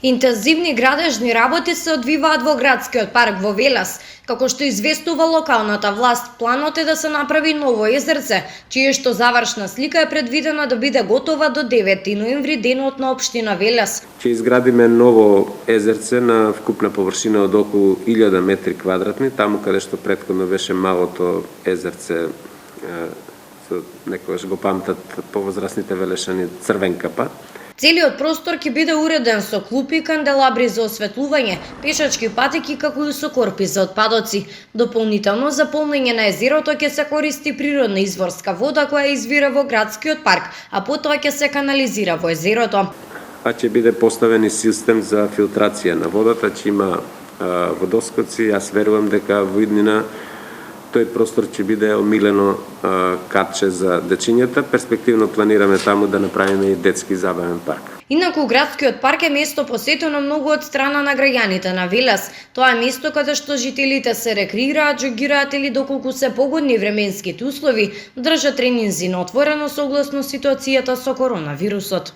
Интензивни градежни работи се одвиваат во градскиот парк во Велес. Како што известува локалната власт, планот е да се направи ново езерце, чие што завршна слика е предвидена да биде готова до 9 ноември, денот на општина Велес. Ќе изградиме ново езерце на вкупна површина од околу 1000 метри квадратни, таму каде што претходно беше малото езерце, некогаш го памтат повозрасните велешани, Црвен капа. Целиот простор ќе биде уреден со клупи, канделабри за осветлување, пешачки патеки како и со корпи за отпадоци. Дополнително за полнење на езерото ќе се користи природна изворска вода која извира во градскиот парк, а потоа ќе се канализира во езерото. А ќе биде поставен и систем за филтрација на водата, ќе има водоскоци. Јас верувам дека во иднина тој простор ќе биде омилено катче за дечињата. Перспективно планираме таму да направиме и детски забавен парк. Инаку градскиот парк е место посетено многу од страна на граѓаните на Велес. Тоа е место каде што жителите се рекреираат, џогираат или доколку се погодни временските услови, држат тренинзи на отворено согласно ситуацијата со коронавирусот.